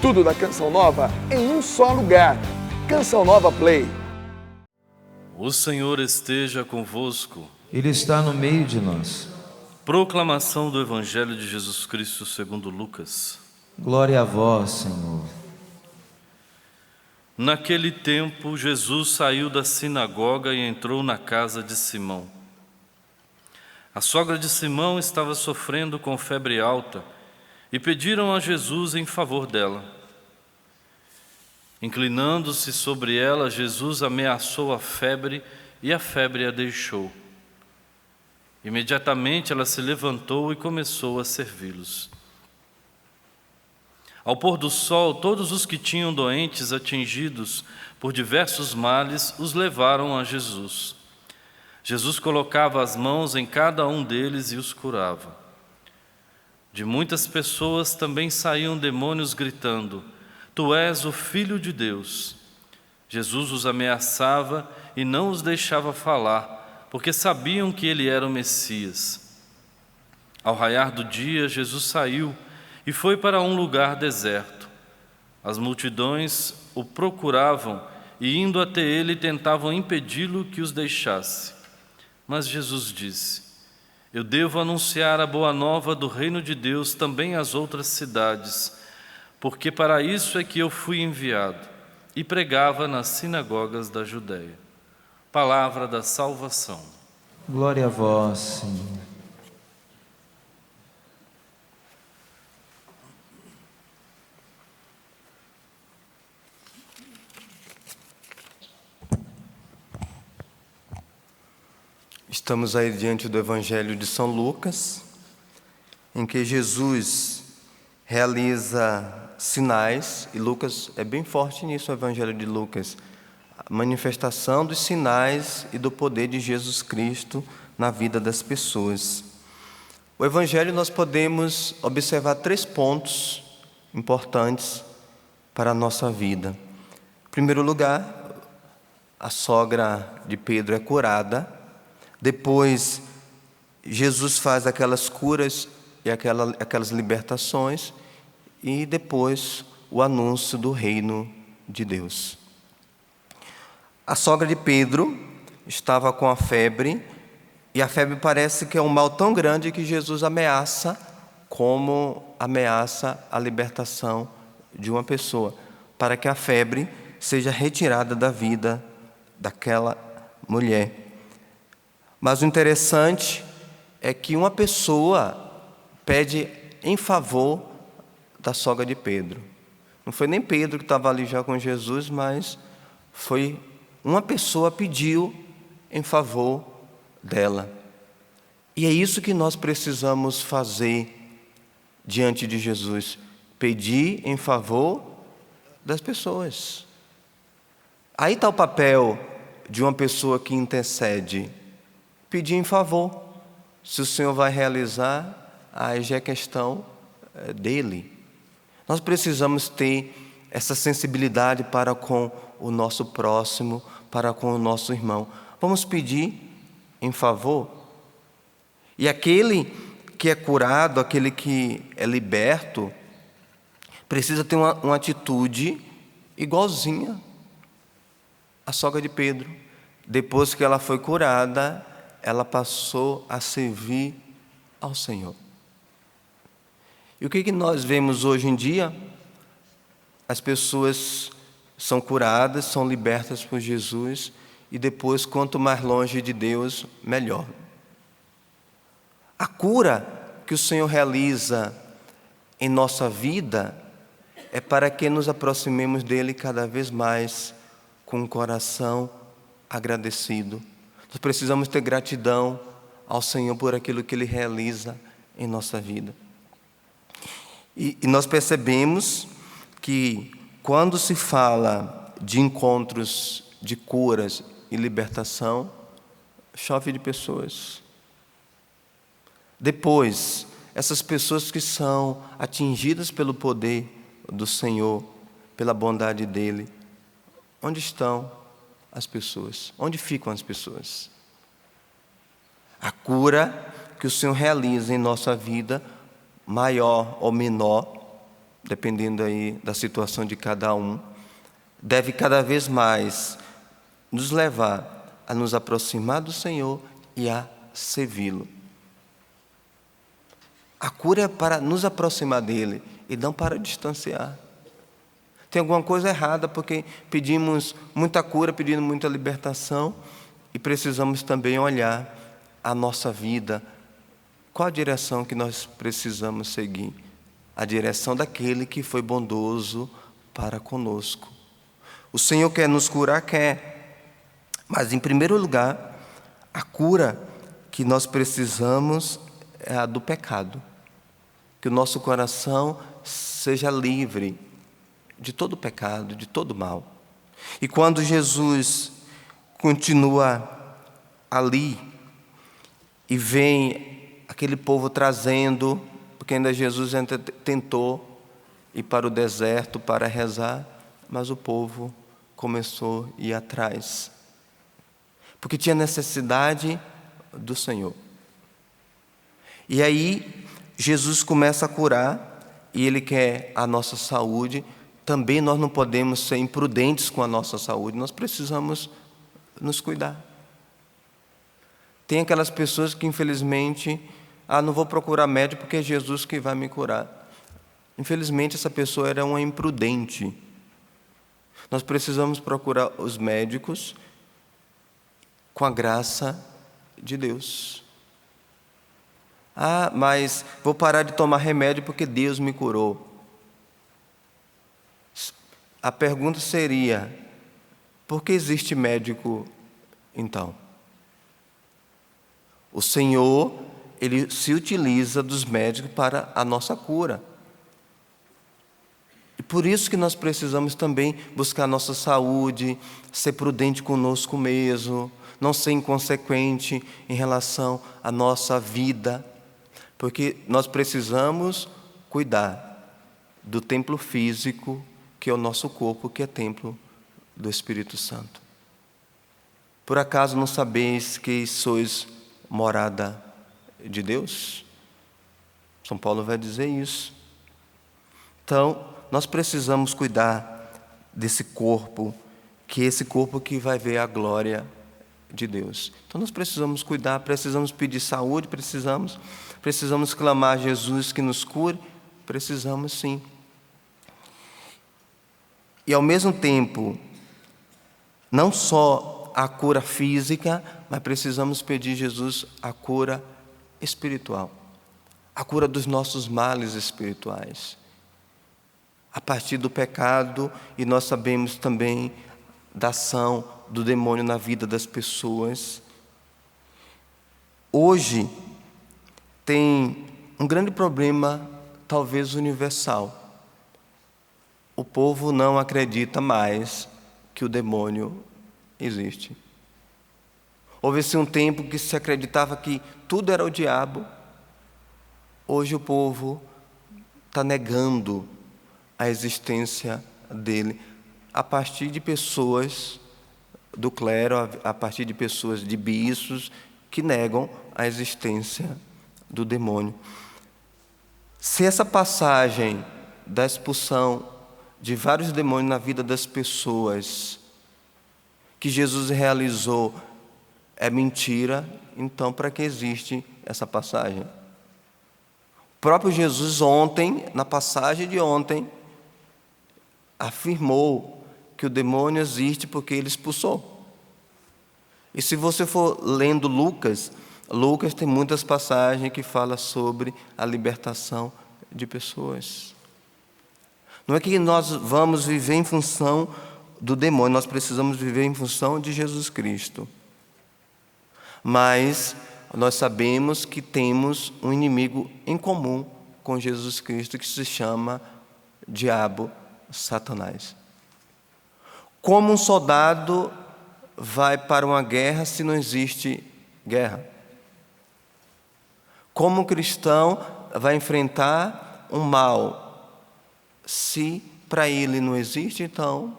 Tudo da Canção Nova em um só lugar. Canção Nova Play. O Senhor esteja convosco. Ele está no meio de nós. Proclamação do Evangelho de Jesus Cristo segundo Lucas. Glória a vós, Senhor. Naquele tempo, Jesus saiu da sinagoga e entrou na casa de Simão. A sogra de Simão estava sofrendo com febre alta e pediram a Jesus em favor dela. Inclinando-se sobre ela, Jesus ameaçou a febre e a febre a deixou. Imediatamente ela se levantou e começou a servi-los. Ao pôr do sol, todos os que tinham doentes atingidos por diversos males os levaram a Jesus. Jesus colocava as mãos em cada um deles e os curava. De muitas pessoas também saíam demônios gritando: Tu és o Filho de Deus. Jesus os ameaçava e não os deixava falar, porque sabiam que ele era o Messias. Ao raiar do dia, Jesus saiu e foi para um lugar deserto. As multidões o procuravam e, indo até ele, tentavam impedi-lo que os deixasse. Mas Jesus disse: Eu devo anunciar a boa nova do reino de Deus também às outras cidades, porque para isso é que eu fui enviado. E pregava nas sinagogas da Judéia. Palavra da salvação. Glória a vós, Senhor. Estamos aí diante do Evangelho de São Lucas, em que Jesus realiza sinais, e Lucas é bem forte nisso, o Evangelho de Lucas, a manifestação dos sinais e do poder de Jesus Cristo na vida das pessoas. O Evangelho nós podemos observar 3 pontos importantes para a nossa vida. Em primeiro lugar, a sogra de Pedro é curada. Depois, Jesus faz aquelas curas e aquelas libertações, e depois o anúncio do reino de Deus. A sogra de Pedro estava com a febre, e a febre parece que é um mal tão grande que Jesus ameaça, como ameaça a libertação de uma pessoa, para que a febre seja retirada da vida daquela mulher. Mas o interessante é que uma pessoa pede em favor da sogra de Pedro. Não foi nem Pedro que estava ali já com Jesus, mas foi uma pessoa que pediu em favor dela. E é isso que nós precisamos fazer diante de Jesus: pedir em favor das pessoas. Aí está o papel de uma pessoa que intercede. Pedir em favor. Se o Senhor vai realizar, aí já é questão dele. Nós precisamos ter essa sensibilidade para com o nosso próximo, para com o nosso irmão. Vamos pedir em favor. E aquele que é curado, aquele que é liberto, precisa ter uma atitude igualzinha à sogra de Pedro. Depois que ela foi curada, ela passou a servir ao Senhor. E o que nós vemos hoje em dia? As pessoas são curadas, são libertas por Jesus, e depois, quanto mais longe de Deus, melhor. A cura que o Senhor realiza em nossa vida é para que nos aproximemos dele cada vez mais, com um coração agradecido. Nós precisamos ter gratidão ao Senhor por aquilo que Ele realiza em nossa vida. E nós percebemos que quando se fala de encontros de curas e libertação, chove de pessoas. Depois, essas pessoas que são atingidas pelo poder do Senhor, pela bondade dEle, onde estão as pessoas? Onde ficam as pessoas? A cura que o Senhor realiza em nossa vida, maior ou menor, dependendo aí da situação de cada um, deve cada vez mais nos levar a nos aproximar do Senhor e a servi-lo. A cura é para nos aproximar dele e não para distanciar. Tem alguma coisa errada porque pedimos muita cura, pedimos muita libertação e precisamos também olhar a nossa vida. Qual a direção que nós precisamos seguir? A direção daquele que foi bondoso para conosco. O Senhor quer nos curar? Quer. Mas, em primeiro lugar, a cura que nós precisamos é a do pecado. Que o nosso coração seja livre de todo pecado, de todo mal. E quando Jesus continua ali e vem aquele povo trazendo, porque ainda Jesus ainda tentou ir para o deserto para rezar, mas o povo começou a ir atrás, porque tinha necessidade do Senhor. E aí Jesus começa a curar e Ele quer a nossa saúde. Também nós não podemos ser imprudentes com a nossa saúde, nós precisamos nos cuidar. Tem aquelas pessoas que infelizmente, não vou procurar médico porque é Jesus que vai me curar. Infelizmente essa pessoa era uma imprudente. Nós precisamos procurar os médicos com a graça de Deus. Mas vou parar de tomar remédio porque Deus me curou. A pergunta seria, por que existe médico então? O Senhor, Ele se utiliza dos médicos para a nossa cura. E por isso que nós precisamos também buscar a nossa saúde, ser prudente conosco mesmo, não ser inconsequente em relação à nossa vida, porque nós precisamos cuidar do templo físico, que é o nosso corpo, que é templo do Espírito Santo. Por acaso não sabeis que sois morada de Deus? São Paulo vai dizer isso. Então, nós precisamos cuidar desse corpo, que é esse corpo que vai ver a glória de Deus. Então, nós precisamos cuidar, precisamos pedir saúde, precisamos clamar a Jesus que nos cure, precisamos sim. E ao mesmo tempo, não só a cura física, mas precisamos pedir a Jesus a cura espiritual, a cura dos nossos males espirituais. A partir do pecado, e nós sabemos também da ação do demônio na vida das pessoas. Hoje tem um grande problema, talvez universal. O povo não acredita mais que o demônio existe. Houve-se um tempo que se acreditava que tudo era o diabo. Hoje o povo está negando a existência dele, a partir de pessoas do clero, a partir de pessoas de bispos que negam a existência do demônio. Se essa passagem da expulsão de vários demônios na vida das pessoas que Jesus realizou é mentira, então para que existe essa passagem? O próprio Jesus ontem, na passagem de ontem, afirmou que o demônio existe porque ele expulsou. E se você for lendo Lucas tem muitas passagens que falam sobre a libertação de pessoas. Não é que nós vamos viver em função do demônio, nós precisamos viver em função de Jesus Cristo. Mas nós sabemos que temos um inimigo em comum com Jesus Cristo, que se chama diabo, Satanás. Como um soldado vai para uma guerra se não existe guerra? Como um cristão vai enfrentar um mal se para ele não existe? Então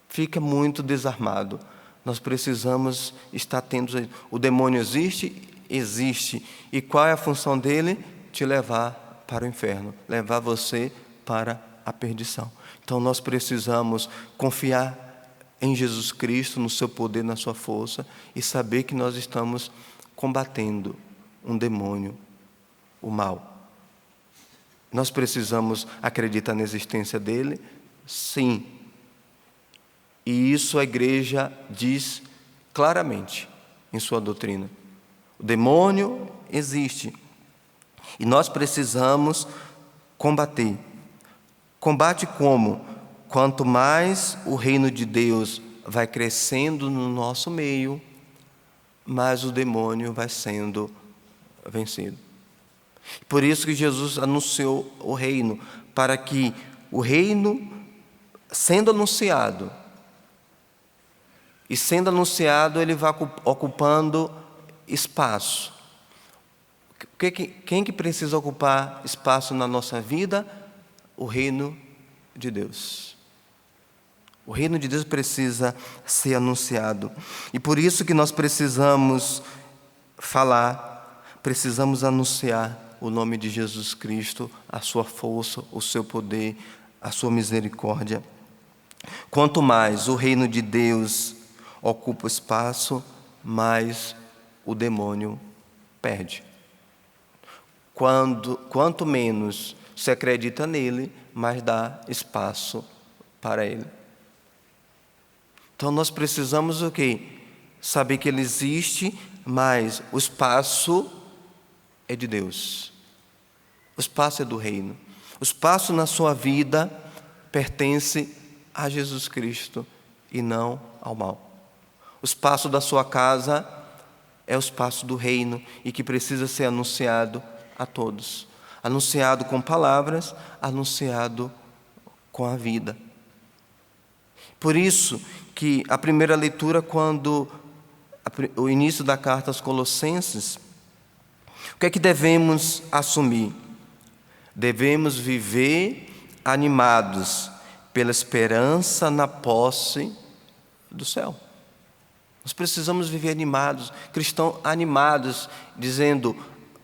fica muito desarmado. Nós precisamos estar atentos a isso. O demônio existe? Existe. E qual é a função dele? Te levar para o inferno, levar você para a perdição. Então nós precisamos confiar em Jesus Cristo, no seu poder, na sua força, e saber que nós estamos combatendo um demônio, o mal. Nós precisamos acreditar na existência dele? Sim. E isso a igreja diz claramente em sua doutrina. O demônio existe. E nós precisamos combater. Combate como? Quanto mais o reino de Deus vai crescendo no nosso meio, mais o demônio vai sendo vencido. Por isso que Jesus anunciou o reino, para que o reino, sendo anunciado, ele vai ocupando espaço. Quem que precisa ocupar espaço na nossa vida? O reino de Deus. O reino de Deus precisa ser anunciado. E por isso que nós precisamos falar, precisamos anunciar o nome de Jesus Cristo, a sua força, o seu poder, a sua misericórdia. Quanto mais o reino de Deus ocupa espaço, mais o demônio perde. Quanto menos se acredita nele, mais dá espaço para ele. Então nós precisamos o quê? Saber que ele existe, mas o espaço é de Deus. O espaço é do reino. O espaço na sua vida pertence a Jesus Cristo e não ao mal. O espaço da sua casa é o espaço do reino e que precisa ser anunciado a todos. Anunciado com palavras, anunciado com a vida. Por isso que a primeira leitura, quando o início da carta aos Colossenses, o que é que devemos assumir? Devemos viver animados pela esperança na posse do céu. Nós precisamos viver animados, cristãos animados, dizendo: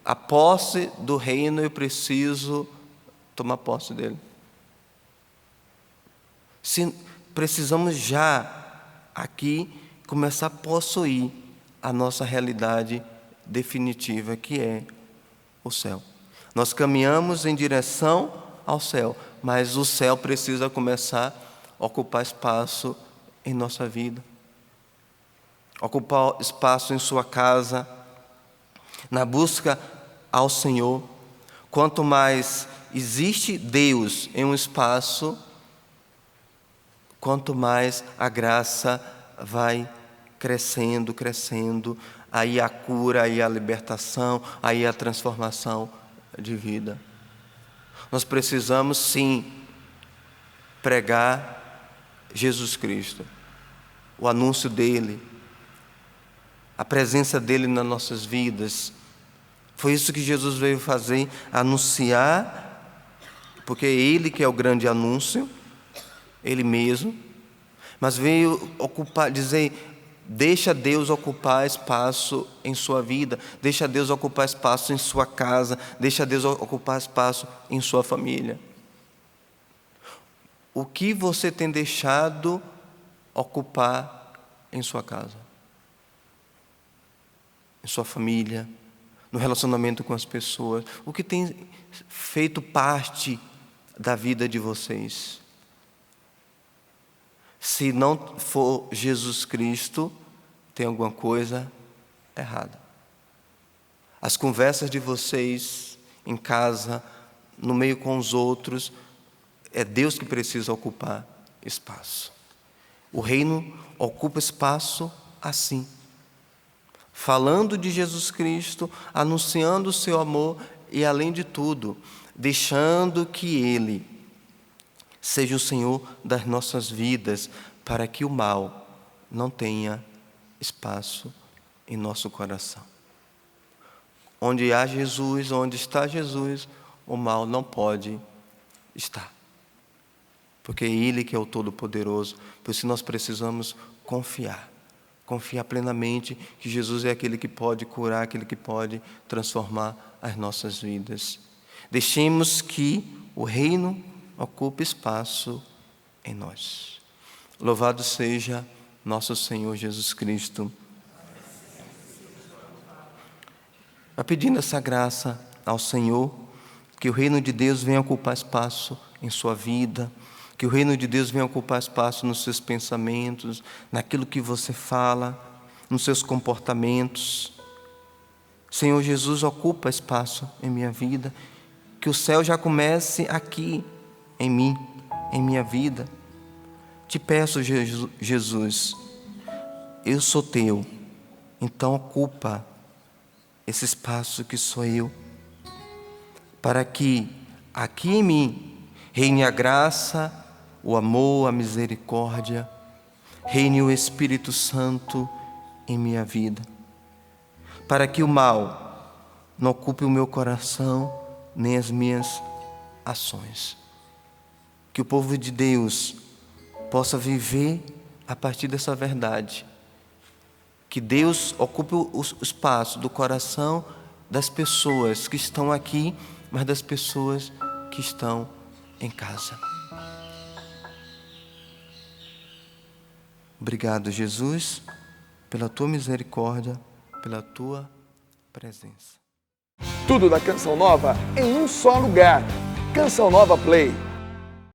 a posse do reino eu preciso tomar posse dele. Precisamos já aqui começar a possuir a nossa realidade definitiva, que é o céu. Nós caminhamos em direção ao céu, mas o céu precisa começar a ocupar espaço em nossa vida, ocupar espaço em sua casa, na busca ao Senhor. Quanto mais existe Deus em um espaço, quanto mais a graça vai crescendo, aí a cura, aí a libertação, aí a transformação de vida. Nós precisamos sim pregar Jesus Cristo, o anúncio dele, a presença dele nas nossas vidas. Foi isso que Jesus veio fazer, anunciar, porque é ele que é o grande anúncio, ele mesmo, mas veio dizer: deixa Deus ocupar espaço em sua vida, deixa Deus ocupar espaço em sua casa, deixa Deus ocupar espaço em sua família. O que você tem deixado ocupar em sua casa, em sua família, no relacionamento com as pessoas? O que tem feito parte da vida de vocês? Se não for Jesus Cristo, tem alguma coisa errada. As conversas de vocês em casa, no meio com os outros, é Deus que precisa ocupar espaço. O reino ocupa espaço assim, falando de Jesus Cristo, anunciando o seu amor e, além de tudo, deixando que Ele seja o Senhor das nossas vidas, para que o mal não tenha espaço em nosso coração. Onde há Jesus, onde está Jesus, o mal não pode estar. Porque é Ele que é o Todo-Poderoso. Por isso nós precisamos confiar plenamente que Jesus é aquele que pode curar, aquele que pode transformar as nossas vidas. Deixemos que o reino ocupe espaço em nós. Louvado seja nosso Senhor Jesus Cristo. Vai pedindo essa graça ao Senhor, que o reino de Deus venha ocupar espaço em sua vida, que o reino de Deus venha ocupar espaço nos seus pensamentos, naquilo que você fala, nos seus comportamentos. Senhor Jesus, ocupa espaço em minha vida, que o céu já comece aqui em mim, em minha vida. Te peço, Jesus, eu sou teu, então ocupa esse espaço que sou eu, para que aqui em mim reine a graça, o amor, a misericórdia, reine o Espírito Santo em minha vida, para que o mal não ocupe o meu coração, nem as minhas ações. Que o povo de Deus possa viver a partir dessa verdade, que Deus ocupe o espaço do coração das pessoas que estão aqui, mas das pessoas que estão em casa. Obrigado, Jesus, pela tua misericórdia, pela tua presença. Tudo da Canção Nova em um só lugar. Canção Nova Play.